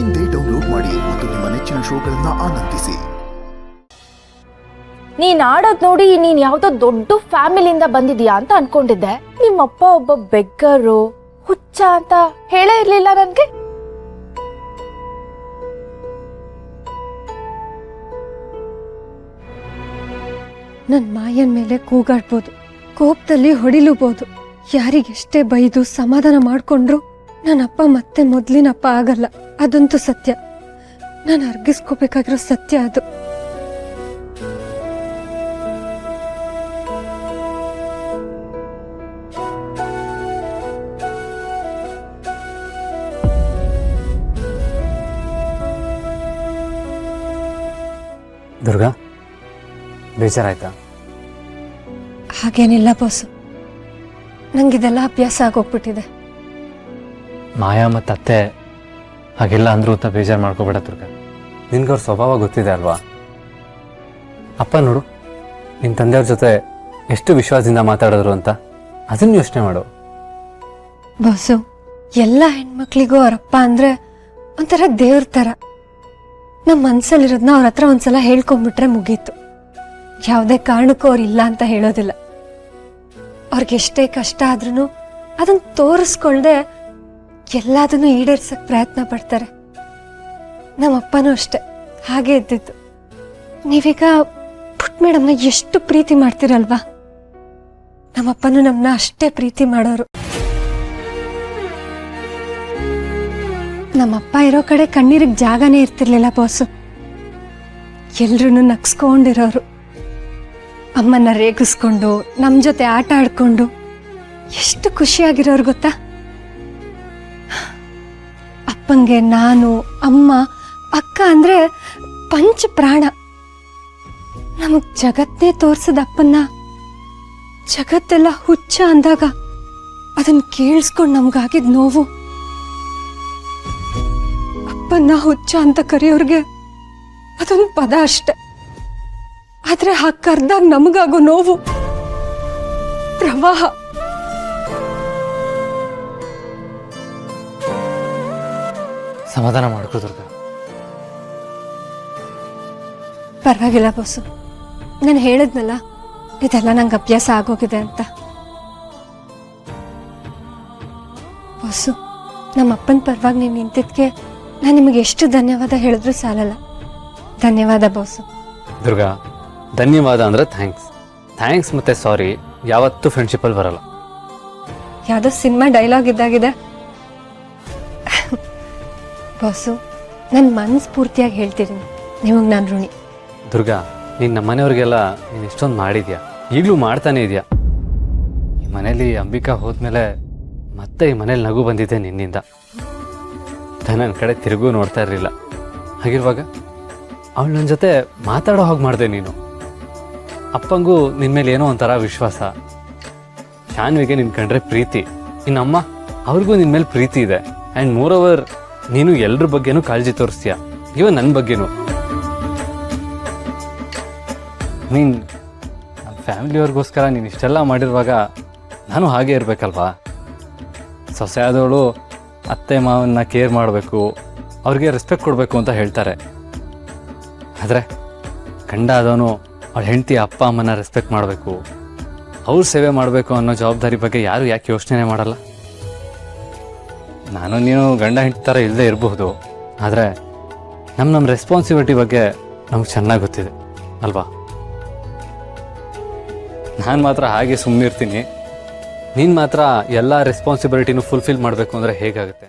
ಇಂದೇ ಡೌನ್ಲೋಡ್ ಮಾಡಿ ಮತ್ತು ನಿಮ್ಮ ನೆಚ್ಚಿನ ಶೋಗಳನ್ನ ಆನಂದಿಸಿ. ನೀನ್ ಆಡೋದ್ ನೋಡಿ ನೀನ್ ಯಾವ್ದೋ ದೊಡ್ಡ ಫ್ಯಾಮಿಲಿಯಿಂದ ಬಂದಿದ್ಯಾ ಅಂತ ಅನ್ಕೊಂಡಿದ್ದೆ. ನಿಮ್ಮಪ್ಪ ಒಬ್ಬ ಬೆಗ್ಗರು ಹುಚ್ಚ ಅಂತ ಹೇಳೇ ಇರ್ಲಿಲ್ಲ ನನ್ಗೆ. ನನ್ ಮಾಯನ್ ಮೇಲೆ ಕೂಗಾಡ್ಬೋದು, ಕೋಪದಲ್ಲಿ ಹೊಡಿಲೂಬಹುದು. ಯಾರಿಗೆಷ್ಟೇ ಬೈದು ಸಮಾಧಾನ ಮಾಡ್ಕೊಂಡ್ರು ನನ್ನಪ್ಪ ಮತ್ತೆ ಮೊದ್ಲಿನಪ್ಪ ಆಗಲ್ಲ. ಅದಂತೂ ಸತ್ಯ. ನಾನು ಅರ್ಗಿಸ್ಕೋಬೇಕಾಗಿರೋ ಸತ್ಯ ಅದು. ದುರ್ಗಾ, ಬೇಜಾರಾಯ್ತಾ? ಹಾಗೇನಿಲ್ಲ ಬಾಸು, ನಂಗಿದೆಲ್ಲ ಅಭ್ಯಾಸ ಆಗೋಗ್ಬಿಟ್ಟಿದೆ. ಮಾಯಾ ಮತ್ತು ಅತ್ತೆ ಹಾಗೆಲ್ಲ ಅಂದ್ರು ಅಂತ ಬೇಜಾರು ಮಾಡ್ಕೋಬೇಡ ದುರ್ಗಾ. ನಿನ್ಗವ್ರ ಸ್ವಭಾವ ಗೊತ್ತಿದೆ ಅಲ್ವಾ? ಅಪ್ಪ ನೋಡು, ನಿಮ್ಮ ತಂದೆಯವ್ರ ಜೊತೆ ಎಷ್ಟು ವಿಶ್ವಾಸದಿಂದ ಮಾತಾಡಿದ್ರು ಅಂತ, ಅದನ್ನು ಯೋಚನೆ ಮಾಡು. ಬಾಸು, ಎಲ್ಲ ಹೆಣ್ಮಕ್ಳಿಗೂ ಅವರಪ್ಪ ಅಂದ್ರೆ ಒಂಥರ ದೇವ್ರ ಥರ. ನಮ್ಮ ಮನ್ಸಲ್ಲಿರೋದನ್ನ ಅವ್ರ ಹತ್ರ ಒಂದ್ಸಲ ಹೇಳ್ಕೊಂಡ್ಬಿಟ್ರೆ ಮುಗೀತು. ಯಾವುದೇ ಕಾರಣಕ್ಕೂ ಅವ್ರು ಇಲ್ಲ ಅಂತ ಹೇಳೋದಿಲ್ಲ. ಅವ್ರಿಗೆಷ್ಟೇ ಕಷ್ಟ ಆದ್ರೂ ಅದನ್ನ ತೋರಿಸ್ಕೊಳ್ದೆ ಎಲ್ಲದನ್ನು ಈಡೇರ್ಸಕ್ ಪ್ರಯತ್ನ ಪಡ್ತಾರೆ. ನಮ್ಮಪ್ಪನೂ ಅಷ್ಟೆ, ಹಾಗೆ ಇದ್ದಿದ್ದು. ನೀವೀಗ ಪುಟ್ ಮೇಡಮ್ನ ಎಷ್ಟು ಪ್ರೀತಿ ಮಾಡ್ತೀರಲ್ವಾ? ನಮ್ಮಪ್ಪನೂ ನಮ್ಮನ್ನ ಅಷ್ಟೇ ಪ್ರೀತಿ ಮಾಡೋರು. ನಮ್ಮಪ್ಪ ಇರೋ ಕಡೆ ಕಣ್ಣೀರಿಗೆ ಜಾಗನೇ ಇರ್ತಿರ್ಲಿಲ್ಲ ಬಾಸು. ಎಲ್ರೂ ನಗ್ಸ್ಕೊಂಡಿರೋರು. ಅಮ್ಮನ್ನ ರೇಗಿಸ್ಕೊಂಡು ನಮ್ಮ ಜೊತೆ ಆಟ ಆಡ್ಕೊಂಡು ಎಷ್ಟು ಖುಷಿಯಾಗಿರೋರು ಗೊತ್ತಾ? ಅಪ್ಪಂಗೆ ನಾನು, ಅಮ್ಮ, ಅಕ್ಕ ಅಂದ್ರೆ ಪಂಚ ಪ್ರಾಣ. ನಮಗ್ ಜಗತ್ತೇ ತೋರ್ಸದ ಅಪ್ಪನ್ನ ಜಗತ್ತೆಲ್ಲ ಹುಚ್ಚ ಅಂದಾಗ ಅದನ್ನ ಕೇಳಿಸ್ಕೊಂಡು ನಮ್ಗಾಗಿದ್ ನೋವು. ಅಪ್ಪನ್ನ ಹುಚ್ಚ ಅಂತ ಕರೆಯೋರ್ಗೆ ಅದೊಂದು ಪದ ಅಷ್ಟೆ. ಆದ್ರೆ ಆ ಕರ್ದಾಗ ನಮಗಾಗೋ ನೋವು ಪ್ರವಾಹ. ಸಮಾಧಾನ ಮಾಡ್ಕೋ ದುರ್ಗಾ. ಪರವಾಗಿಲ್ಲ ಬಾಸು, ನಾನು ಹೇಳಿದ್ನಲ್ಲ ಇದೆಲ್ಲ ನಂಗೆ ಅಭ್ಯಾಸ ಆಗೋಗಿದೆ ಅಂತ. ಬಾಸು, ನಮ್ಮ ಅಪ್ಪನ ಪರವಾಗಿ ನೀವು ನಿಂತಿದ್ಕೆ ನಾನು ನಿಮಗೆ ಎಷ್ಟು ಧನ್ಯವಾದ ಹೇಳಿದ್ರು ಸಾಲಲ್ಲ. ಧನ್ಯವಾದ ಬಾಸು. ದುರ್ಗಾ, ಧನ್ಯವಾದ ಅಂದ್ರೆ ಥ್ಯಾಂಕ್ಸ್. ಥ್ಯಾಂಕ್ಸ್ ಮತ್ತೆ ಸಾರಿ ಯಾವತ್ತೂ ಫ್ರೆಂಡ್ಶಿಪ್ಪಲ್ಲಿ ಬರಲ್ಲ. ಯಾವುದೋ ಸಿನಿಮಾ ಡೈಲಾಗ್ ಇದ್ದಾಗಿದೆ ಬಾಸು. ನನ್ನ ಮನಸ್ಫೂರ್ತಿಯಾಗಿ ಹೇಳ್ತಿದ್ದೀನಿ, ನಿಮಗೆ ನಾನು ಋಣಿ. ದುರ್ಗಾ, ನೀನು ನಮ್ಮ ಮನೆಯವ್ರಿಗೆಲ್ಲ ನೀನು ಎಷ್ಟೊಂದು ಮಾಡಿದ್ಯಾ, ಈಗಲೂ ಮಾಡ್ತಾನೆ ಇದೆಯಾ. ಈ ಮನೇಲಿ ಅಂಬಿಕಾ ಹೋದ್ಮೇಲೆ ಮತ್ತೆ ಈ ಮನೇಲಿ ನಗು ಬಂದಿದೆ ನಿನ್ನಿಂದ. ನನ್ನ ಕಡೆ ತಿರುಗೂ ನೋಡ್ತಾ ಇರಲಿಲ್ಲ. ಹಾಗಿರುವಾಗ ಅವಳು ನನ್ನ ಜೊತೆ ಮಾತಾಡೋ ಹಾಗೆ ಮಾಡಿದೆ ನೀನು. ಅಪ್ಪಂಗೂ ನಿನ್ನ ಮೇಲೆ ಏನೋ ಒಂಥರ ವಿಶ್ವಾಸ. ಶಾನ್ವಿಗೆ ನಿನ್ನ ಕಂಡ್ರೆ ಪ್ರೀತಿ. ಇನ್ನಮ್ಮ ಅವ್ರಿಗೂ ನಿನ್ನ ಮೇಲೆ ಪ್ರೀತಿ ಇದೆ. ಆ್ಯಂಡ್ ಮೋರೋವರ್ ನೀನು ಎಲ್ರ ಬಗ್ಗೆನೂ ಕಾಳಜಿ ತೋರಿಸ್ತೀಯ, ಇವನ್ ನನ್ನ ಬಗ್ಗೆನೂ. ನೀನು ನಮ್ಮ ಫ್ಯಾಮಿಲಿಯವ್ರಿಗೋಸ್ಕರ ನೀನು ಇಷ್ಟೆಲ್ಲ ಮಾಡಿರುವಾಗ ನಾನು ಹಾಗೆ ಇರಬೇಕಲ್ವಾ? ಸೊಸೆ ಆದವಳು ಅತ್ತೆ ಮಾವನ್ನ ಕೇರ್ ಮಾಡಬೇಕು, ಅವ್ರಿಗೆ ರೆಸ್ಪೆಕ್ಟ್ ಕೊಡಬೇಕು ಅಂತ ಹೇಳ್ತಾರೆ. ಆದರೆ ಗಂಡ ಆದವನು ಅವಳ ಹೆಂಡತಿ ಅಪ್ಪ ಅಮ್ಮನ ರೆಸ್ಪೆಕ್ಟ್ ಮಾಡಬೇಕು, ಅವ್ರ ಸೇವೆ ಮಾಡಬೇಕು ಅನ್ನೋ ಜವಾಬ್ದಾರಿ ಬಗ್ಗೆ ಯಾರು ಯಾಕೆ ಯೋಚನೆ ಮಾಡಲ್ಲ? ನಾನು ನೀನು ಗಂಡ ಹೆಂಡತಿ ಥರ ಇಲ್ಲದೆ ಇರಬಹುದು, ಆದರೆ ನಮ್ಮ ರೆಸ್ಪಾನ್ಸಿಬಿಲಿಟಿ ಬಗ್ಗೆ ನಮ್ಗೆ ಚೆನ್ನಾಗಿ ಗೊತ್ತಿದೆ ಅಲ್ವಾ? ನಾನು ಮಾತ್ರ ಹಾಗೆ ಸುಮ್ಮನಿರ್ತೀನಿ, ನೀನು ಮಾತ್ರ ಎಲ್ಲ ರೆಸ್ಪಾನ್ಸಿಬಿಲಿಟಿನೂ ಫುಲ್ಫಿಲ್ ಮಾಡಬೇಕು ಅಂದರೆ ಹೇಗಾಗುತ್ತೆ?